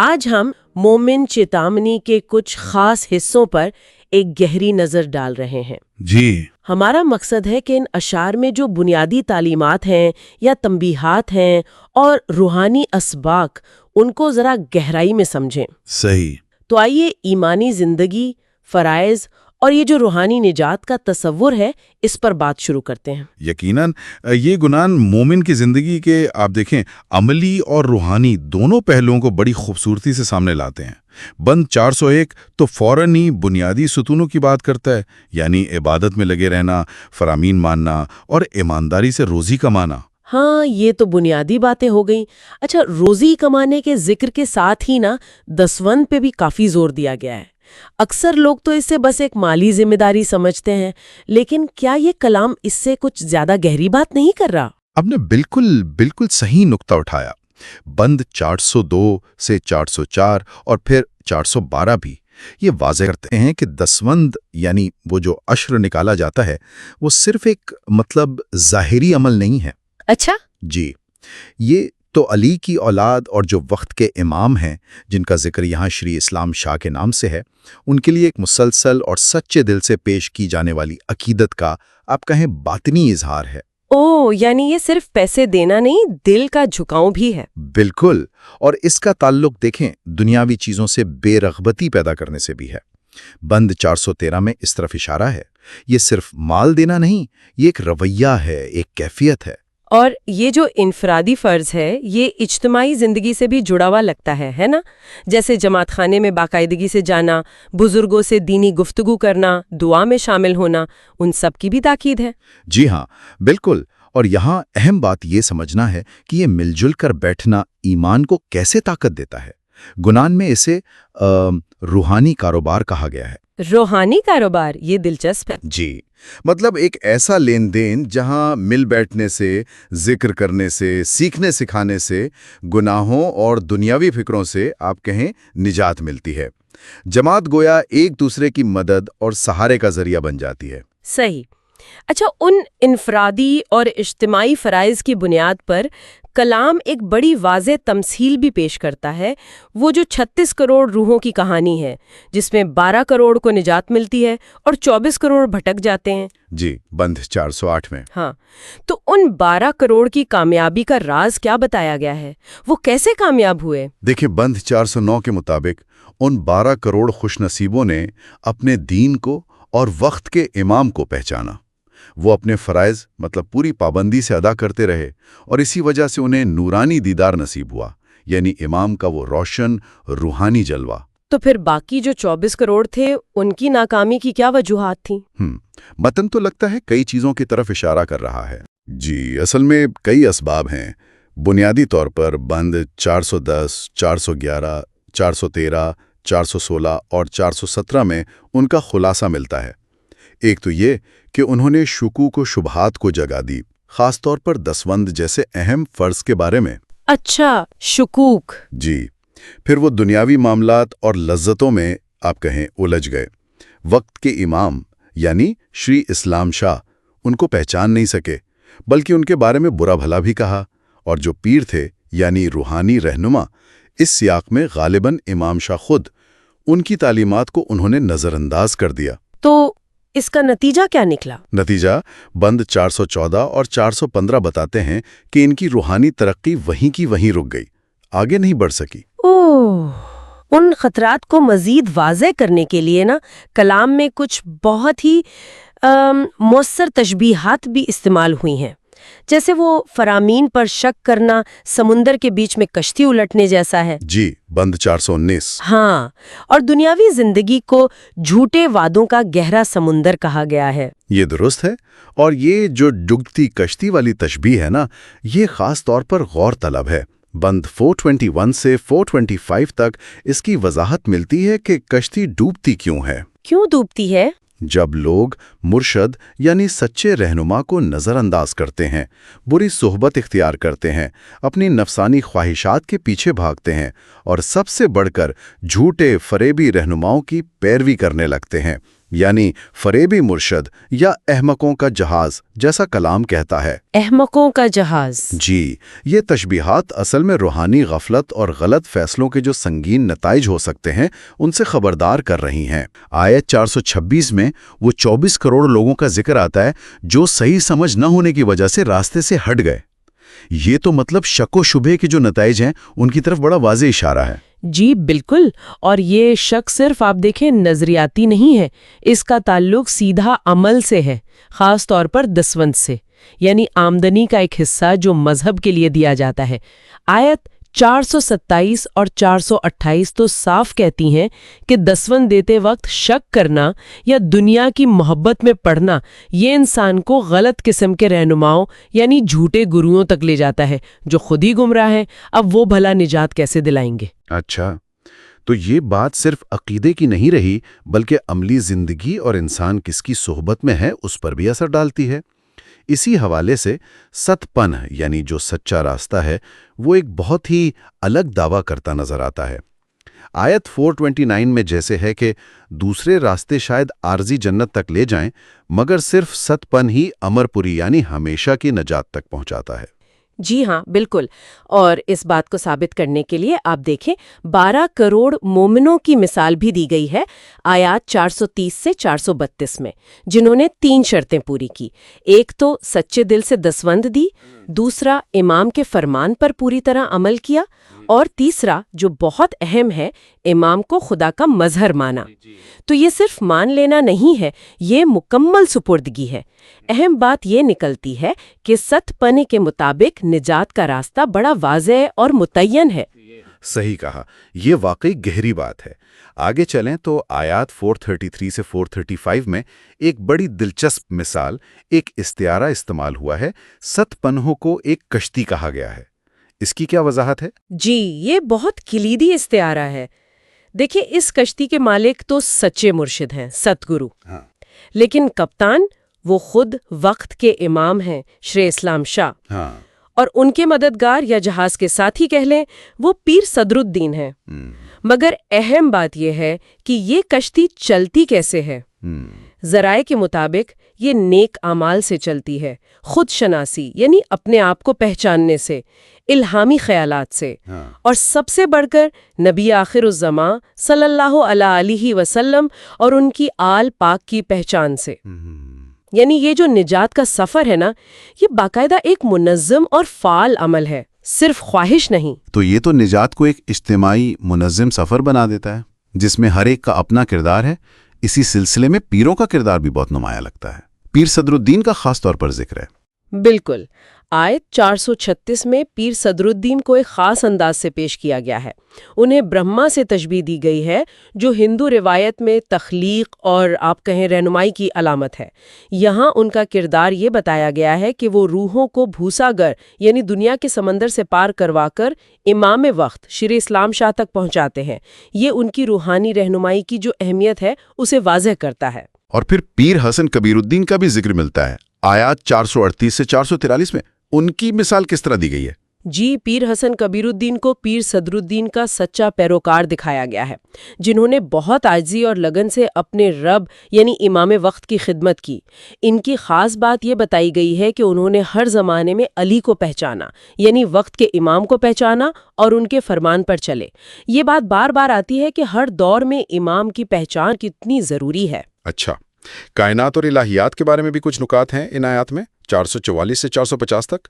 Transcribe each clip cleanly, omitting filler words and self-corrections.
آج ہم مومن چیتامنی کے کچھ خاص حصوں پر ایک گہری نظر ڈال رہے ہیں۔ جی، ہمارا مقصد ہے کہ ان اشعار میں جو بنیادی تعلیمات ہیں یا تنبیہات ہیں اور روحانی اسباق، ان کو ذرا گہرائی میں سمجھیں۔ صحیح۔ تو آئیے ایمانی زندگی، فرائض اور یہ جو روحانی نجات کا تصور ہے، اس پر بات شروع کرتے ہیں۔ یقیناً یہ گنان مومن کی زندگی کے آپ دیکھیں عملی اور روحانی دونوں پہلوؤں کو بڑی خوبصورتی سے سامنے لاتے ہیں۔ بند 401 تو فوراً ہی بنیادی ستونوں کی بات کرتا ہے، یعنی عبادت میں لگے رہنا، فرامین ماننا اور ایمانداری سے روزی کمانا۔ ہاں، یہ تو بنیادی باتیں ہو گئیں۔ اچھا، روزی کمانے کے ذکر کے ساتھ ہی دسوند پہ بھی کافی زور دیا گیا ہے۔ اکثر لوگ تو اسے بس ایک مالی ذمہ داری سمجھتے ہیں، لیکن کیا یہ کلام اس سے کچھ زیادہ گہری بات نہیں کر رہا؟ آپ نے بالکل صحیح نقطہ اٹھایا۔ بند 402 سے 404 اور پھر 412 بھی یہ واضح کرتے ہیں کہ دسوند یعنی وہ جو عشر نکالا جاتا ہے وہ صرف ایک ظاہری عمل نہیں ہے۔ اچھا جی، یہ تو علی کی اولاد اور جو وقت کے امام ہیں جن کا ذکر یہاں شری اسلام شاہ کے نام سے ہے، ان کے لیے ایک مسلسل اور سچے دل سے پیش کی جانے والی عقیدت کا آپ کہیں باطنی اظہار ہے۔ یعنی یہ صرف پیسے دینا نہیں، دل کا جھکاؤ بھی ہے۔ بالکل، اور اس کا تعلق دیکھیں دنیاوی چیزوں سے بے رغبتی پیدا کرنے سے بھی ہے۔ بند 413 میں اس طرف اشارہ ہے۔ یہ صرف مال دینا نہیں، یہ ایک رویہ ہے، ایک کیفیت ہے۔ اور یہ جو انفرادی فرض ہے، یہ اجتماعی زندگی سے بھی جڑا ہوا لگتا ہے نا؟ جیسے جماعت خانے میں باقاعدگی سے جانا، بزرگوں سے دینی گفتگو کرنا، دعا میں شامل ہونا، ان سب کی بھی تاکید ہے۔ جی ہاں، بالکل۔ اور یہاں اہم بات یہ سمجھنا ہے کہ یہ مل جل کر بیٹھنا ایمان کو کیسے طاقت دیتا ہے۔ گنان میں اسے روحانی کاروبار کہا گیا ہے۔ روحانی کاروبار، یہ دلچسپ ہے۔ جی، ایک ایسا لین دین جہاں مل بیٹھنے سے، ذکر کرنے سے، سیکھنے سکھانے سے، گناہوں اور دنیاوی فکروں سے آپ کہیں نجات ملتی ہے۔ جماعت گویا ایک دوسرے کی مدد اور سہارے کا ذریعہ بن جاتی ہے۔ صحیح۔ اچھا، ان انفرادی اور اجتماعی فرائض کی بنیاد پر کلام ایک بڑی واضح تمثیل بھی پیش کرتا ہے، وہ جو 36 کروڑ روحوں کی کہانی ہے، جس میں 12 کروڑ کو نجات ملتی ہے اور 24 کروڑ بھٹک جاتے ہیں۔ جی، بند 408 میں۔ ہاں، تو ان 12 کروڑ کی کامیابی کا راز کیا بتایا گیا ہے؟ وہ کیسے کامیاب ہوئے؟ دیکھیں، بند 409 کے مطابق ان 12 کروڑ خوش نصیبوں نے اپنے دین کو اور وقت کے امام کو پہچانا۔ وہ اپنے فرائض پوری پابندی سے ادا کرتے رہے اور اسی وجہ سے انہیں نورانی دیدار نصیب ہوا، یعنی امام کا وہ روشن روحانی جلوہ۔ تو پھر باقی جو 24 کروڑ تھے، ان کی ناکامی کی کیا وجوہات تھیں؟ متن تو لگتا ہے کئی چیزوں کی طرف اشارہ کر رہا ہے۔ جی، اصل میں کئی اسباب ہیں۔ بنیادی طور پر بند 410، 411، 413، 416 اور 417 میں ان کا خلاصہ ملتا ہے۔ ایک تو یہ کہ انہوں نے شکوک و شبہات کو جگہ دی، خاص طور پر دسوند جیسے اہم فرض کے بارے میں۔ اچھا، شکوک۔ جی، پھر وہ دنیاوی معاملات اور لذتوں میں آپ کہیں الجھ گئے۔ وقت کے امام یعنی شری اسلام شاہ ان کو پہچان نہیں سکے، بلکہ ان کے بارے میں برا بھلا بھی کہا، اور جو پیر تھے یعنی روحانی رہنما، اس سیاق میں غالباً امام شاہ خود، ان کی تعلیمات کو انہوں نے نظر انداز کر دیا۔ تو اس کا نتیجہ کیا نکلا؟ نتیجہ بند 414 اور 415 بتاتے ہیں کہ ان کی روحانی ترقی وہیں کی وہیں رک گئی، آگے نہیں بڑھ سکی۔ ان خطرات کو مزید واضح کرنے کے لیے کلام میں کچھ بہت ہی مؤثر تشبیہات بھی استعمال ہوئی ہیں، جیسے وہ فرامین پر شک کرنا سمندر کے بیچ میں کشتی الٹنے جیسا ہے۔ جی، بند 419۔ ہاں، اور دنیاوی زندگی کو جھوٹے وعدوں کا گہرا سمندر کہا گیا ہے۔ یہ درست ہے، اور یہ جو ڈگتی کشتی والی تشبیہ ہے یہ خاص طور پر غور طلب ہے۔ بند 421 سے 425 تک اس کی وضاحت ملتی ہے کہ کشتی ڈوبتی کیوں ہے۔ کیوں ڈوبتی ہے؟ جب لوگ مرشد یعنی سچے رہنما کو نظر انداز کرتے ہیں، بری صحبت اختیار کرتے ہیں، اپنی نفسانی خواہشات کے پیچھے بھاگتے ہیں، اور سب سے بڑھ کر جھوٹے فریبی رہنماؤں کی پیروی کرنے لگتے ہیں، یعنی فریبی مرشد یا احمقوں کا جہاز جیسا کلام کہتا ہے۔ احمقوں کا جہاز۔ جی، یہ تشبیہات اصل میں روحانی غفلت اور غلط فیصلوں کے جو سنگین نتائج ہو سکتے ہیں ان سے خبردار کر رہی ہیں۔ آیت 426 میں وہ 24 کروڑ لوگوں کا ذکر آتا ہے جو صحیح سمجھ نہ ہونے کی وجہ سے راستے سے ہٹ گئے۔ یہ تو مطلب شک و شبہے کے جو نتائج ہیں ان کی طرف بڑا واضح اشارہ ہے۔ جی بالکل، اور یہ شک صرف آپ دیکھیں نظریاتی نہیں ہے، اس کا تعلق سیدھا عمل سے ہے، خاص طور پر دسوند سے، یعنی آمدنی کا ایک حصہ جو مذہب کے لیے دیا جاتا ہے۔ آیت 427 اور 428 تو صاف کہتی ہیں کہ دسوند دیتے وقت شک کرنا یا دنیا کی محبت میں پڑنا یہ انسان کو غلط قسم کے رہنماؤں یعنی جھوٹے گروؤں تک لے جاتا ہے جو خود ہی گمراہ ہیں۔ اب وہ بھلا نجات کیسے دلائیں گے؟ اچھا، تو یہ بات صرف عقیدے کی نہیں رہی بلکہ عملی زندگی اور انسان کس کی صحبت میں ہے اس پر بھی اثر ڈالتی ہے۔ اسی حوالے سے ست پن یعنی جو سچا راستہ ہے وہ ایک بہت ہی الگ دعویٰ کرتا نظر آتا ہے۔ آیت 429 میں جیسے ہے کہ دوسرے راستے شاید عارضی جنت تک لے جائیں مگر صرف ست پن ہی امر پوری یعنی ہمیشہ کی نجات تک پہنچاتا ہے۔ جی ہاں بالکل، اور اس بات کو ثابت کرنے کے لیے آپ دیکھیں 12 کروڑ مومنوں کی مثال بھی دی گئی ہے آیات 430 سے 432 میں، جنہوں نے 3 شرطیں پوری کی۔ ایک تو سچے دل سے دسوند دی، دوسرا امام کے فرمان پر پوری طرح عمل کیا، اور تیسرا جو بہت اہم ہے امام کو خدا کا مظہر مانا۔ تو یہ صرف مان لینا نہیں ہے، یہ مکمل سپردگی ہے۔ اہم بات یہ نکلتی ہے کہ ست پنے کے مطابق نجات کا راستہ بڑا واضح اور متعین ہے۔ صحیح کہا، یہ واقعی گہری بات ہے۔ آگے چلیں تو آیات 433 سے 435 میں ایک بڑی دلچسپ مثال، ایک استعارہ استعمال ہوا ہے۔ ست پنہوں کو ایک کشتی کہا گیا ہے، اس کی کیا وضاحت ہے؟ جی یہ بہت کلیدی استعارہ ہے۔ دیکھیں اس کشتی کے مالک تو سچے مرشد ہیں، ست گرو، لیکن کپتان وہ خود وقت کے امام ہیں، شریع اسلام شاہ، اور ان کے مددگار یا جہاز کے ساتھی کہہ لیں وہ پیر صدر الدین ہیں۔ مگر اہم بات یہ ہے کہ یہ کشتی چلتی کیسے ہے؟ ذرائع کے مطابق یہ نیک اعمال سے چلتی ہے، خود شناسی یعنی اپنے آپ کو پہچاننے سے، الہامی خیالات سے، اور سب سے بڑھ کر نبی آخر الزماں صلی اللہ علیہ وسلم اور ان کی آل پاک کی پہچان سے۔ یعنی یہ جو نجات کا سفر ہے نا، یہ باقاعدہ ایک منظم اور فعال عمل ہے، صرف خواہش نہیں۔ تو یہ تو نجات کو ایک اجتماعی منظم سفر بنا دیتا ہے جس میں ہر ایک کا اپنا کردار ہے۔ اسی سلسلے میں پیروں کا کردار بھی بہت نمایاں لگتا ہے۔ پیر صدر الدین کا خاص طور پر ذکر ہے۔ بالکل، آیت 436 میں پیر صدر الدین کو ایک خاص انداز سے پیش کیا گیا ہے۔ انہیں برہما سے تشبیہ دی گئی ہے جو ہندو روایت میں تخلیق اور آپ کہیں رہنمائی کی علامت ہے۔ یہاں ان کا کردار یہ بتایا گیا ہے کہ وہ روحوں کو بھوسا گر یعنی دنیا کے سمندر سے پار کروا کر امام وقت شریع اسلام شاہ تک پہنچاتے ہیں۔ یہ ان کی روحانی رہنمائی کی جو اہمیت ہے اسے واضح کرتا ہے۔ اور پھر پیر حسن کبیر الدین کا بھی ذکر ملتا ہے آیات 438 سے 443 میں۔ ان کی مثال کس طرح دی گئی ہے؟ جی پیر حسن کبیر الدین کو پیر صدر الدین کا سچا پیروکار دکھایا گیا ہے، جنہوں نے بہت عاجزی اور لگن سے اپنے رب یعنی امام وقت کی خدمت کی۔ ان کی خاص بات یہ بتائی گئی ہے کہ انہوں نے ہر زمانے میں علی کو پہچانا یعنی وقت کے امام کو پہچانا اور ان کے فرمان پر چلے۔ یہ بات بار بار آتی ہے کہ ہر دور میں امام کی پہچان کتنی ضروری ہے۔ اچھا، کائنات اور الہیات کے بارے میں بھی کچھ نکات ہیں ان آیات میں 444 سے 450 تک۔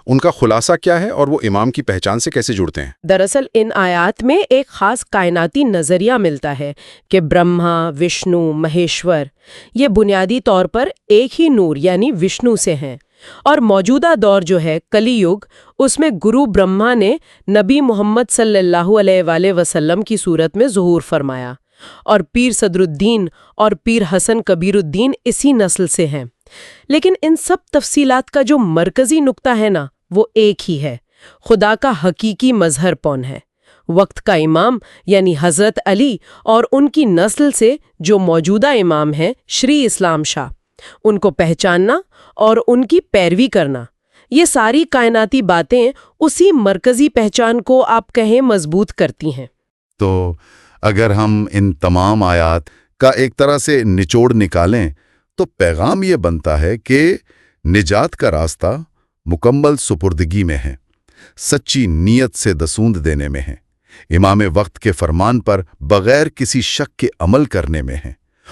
ان کا خلاصہ کیا ہے اور وہ امام کی پہچان سے کیسے جڑتے ہیں؟ دراصل ان آیات میں ایک خاص کائناتی نظریہ ملتا ہے کہ برہما، وشنو، مہیشور یہ بنیادی طور پر ایک ہی نور یعنی وشنو سے ہیں، اور موجودہ دور جو ہے کلی یگ، اس میں گرو برہما نے نبی محمد صلی اللہ علیہ وآلہ وسلم کی صورت میں ظہور فرمایا، اور پیر صدر الدین اور پیر حسن کبیر الدین اسی نسل سے ہیں۔ لیکن ان سب تفصیلات کا جو مرکزی نقطہ ہے نا وہ ایک ہی ہے، خدا کا حقیقی مظہر کون ہے، وقت کا امام یعنی حضرت علی اور ان کی نسل سے جو موجودہ امام ہیں شریع اسلام شاہ، ان کو پہچاننا اور ان کی پیروی کرنا۔ یہ ساری کائناتی باتیں اسی مرکزی پہچان کو آپ کہیں مضبوط کرتی ہیں۔ تو اگر ہم ان تمام آیات کا ایک طرح سے نچوڑ نکالیں تو پیغام یہ بنتا ہے کہ نجات کا راستہ مکمل سپردگی میں ہے، سچی نیت سے دسوند دینے میں ہے، امام وقت کے فرمان پر بغیر کسی شک کے عمل کرنے میں ہے،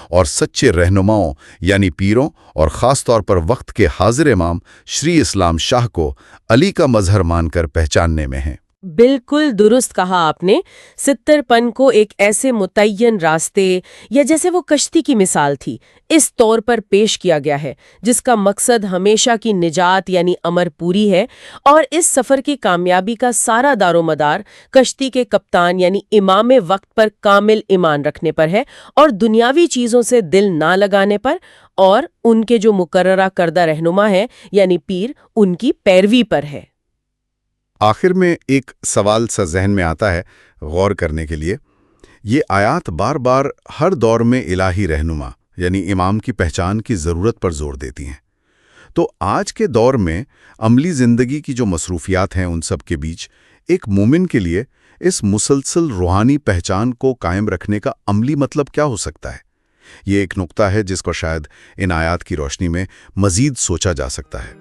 اور سچے رہنماؤں یعنی پیروں اور خاص طور پر وقت کے حاضر امام شری اسلام شاہ کو علی کا مظہر مان کر پہچاننے میں ہے۔ بالکل درست کہا آپ نے۔ 70 پن کو ایک ایسے متعین راستے یا جیسے وہ کشتی کی مثال تھی اس طور پر پیش کیا گیا ہے جس کا مقصد ہمیشہ کی نجات یعنی امر پوری ہے، اور اس سفر کی کامیابی کا سارا دار و مدار کشتی کے کپتان یعنی امام وقت پر کامل ایمان رکھنے پر ہے اور دنیاوی چیزوں سے دل نہ لگانے پر، اور ان کے جو مقررہ کردہ رہنما ہے یعنی پیر ان کی پیروی پر ہے۔ آخر میں ایک سوال سا ذہن میں آتا ہے غور کرنے کے لیے۔ یہ آیات بار بار ہر دور میں الہی رہنما یعنی امام کی پہچان کی ضرورت پر زور دیتی ہیں۔ تو آج کے دور میں عملی زندگی کی جو مصروفیات ہیں ان سب کے بیچ ایک مومن کے لیے اس مسلسل روحانی پہچان کو قائم رکھنے کا عملی مطلب کیا ہو سکتا ہے؟ یہ ایک نقطہ ہے جس کو شاید ان آیات کی روشنی میں مزید سوچا جا سکتا ہے۔